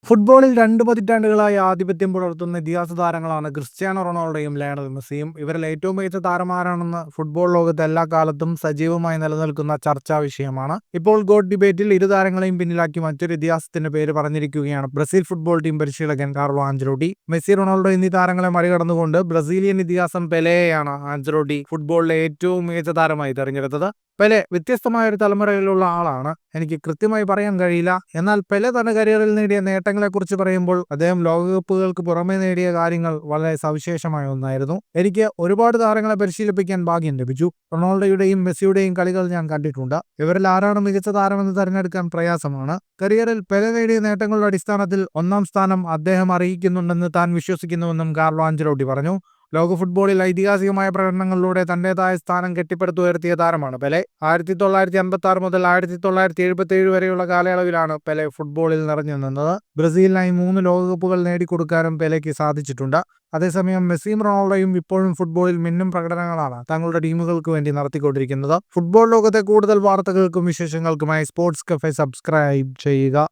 ഫുട്ബോളിൽ 2 പതിറ്റാണ്ടുകളായി ആധിപത്യം പുലർത്തുന്ന ഇതിഹാസ താരങ്ങളാണ് ക്രിസ്ത്യാനോ റൊണാൾഡോയും ലയണൽ മെസ്സിയും. ഇവരിൽ ഏറ്റവും മികച്ച താരമാരാണെന്ന് ഫുട്ബോൾ ലോകത്ത് എല്ലാ കാലത്തും സജീവമായി നിലനിൽക്കുന്ന ചർച്ചാ വിഷയമാണ്. ഇപ്പോൾ ഗോട്ട് ഡിബേറ്റിൽ ഇരു താരങ്ങളെയും പിന്നിലാക്കി മറ്റൊരു ഇതിഹാസത്തിന്റെ പേര് പറഞ്ഞിരിക്കുകയാണ് ബ്രസീൽ ഫുട്ബോൾ ടീം പരിശീലകൻ കാർലോ ആഞ്ചലോട്ടി. മെസ്സി, റൊണാൾഡോ എന്നീ താരങ്ങളെ മറികടന്നുകൊണ്ട് ബ്രസീലിയൻ ഇതിഹാസം പെലെയാണ് ആഞ്ചലോട്ടി ഫുട്ബോളിലെ ഏറ്റവും മികച്ച താരമായി തെരഞ്ഞെടുത്തത്. പെലെ വ്യത്യസ്തമായ ഒരു തലമുറയിലുള്ള ആളാണ്. എനിക്ക് കൃത്യമായി പറയാൻ കഴിയില്ല. എന്നാൽ പെലെ തന്റെ കരിയറിൽ നേടിയ നേട്ടങ്ങളെക്കുറിച്ച് പറയുമ്പോൾ അദ്ദേഹം ലോകകപ്പുകൾക്ക് പുറമെ നേടിയ കാര്യങ്ങൾ വളരെ സവിശേഷമായ ഒന്നായിരുന്നു. എനിക്ക് ഒരുപാട് താരങ്ങളെ പരിശീലിപ്പിക്കാൻ ഭാഗ്യം ലഭിച്ചു. റൊണാൾഡോയുടെയും മെസ്സിയുടെയും കളികൾ ഞാൻ കണ്ടിട്ടുണ്ട്. ഇവരിൽ ആരാണ് മികച്ച താരമെന്ന് തിരഞ്ഞെടുക്കാൻ പ്രയാസമാണ്. കരിയറിൽ പെലെ നേടിയ നേട്ടങ്ങളുടെ അടിസ്ഥാനത്തിൽ ഒന്നാം സ്ഥാനം അദ്ദേഹം അർഹിക്കുന്നുണ്ടെന്ന് താൻ വിശ്വസിക്കുന്നുവെന്നും കാർലോ ആഞ്ചലോട്ടി പറഞ്ഞു. ലോക ഫുട്ബോളിൽ ഐതിഹാസികമായ പ്രകടനങ്ങളിലൂടെ തന്റേതായ സ്ഥാനം കെട്ടിപ്പടുത്തുയർത്തിയ താരമാണ് പെലെ. 1956 മുതൽ 1977 വരെയുള്ള കാലയളവിലാണ് പെലെ ഫുട്ബോളിൽ നിറഞ്ഞു നിന്നത്. ബ്രസീലിനായി 3 ലോകകപ്പുകൾ നേടിക്കൊടുക്കാനും പെലെക്ക് സാധിച്ചിട്ടുണ്ട്. അതേസമയം മെസ്സിയും റൊണാൾഡോയും ഇപ്പോഴും ഫുട്ബോളിൽ മിന്നും പ്രകടനങ്ങളാണ് തങ്ങളുടെ ടീമുകൾക്ക് വേണ്ടി നടത്തിക്കൊണ്ടിരിക്കുന്നത്. ഫുട്ബോൾ ലോകത്തെ കൂടുതൽ വാർത്തകൾക്കും വിശേഷങ്ങൾക്കുമായി സ്പോർട്സ് കഫേ സബ്സ്ക്രൈബ് ചെയ്യുക.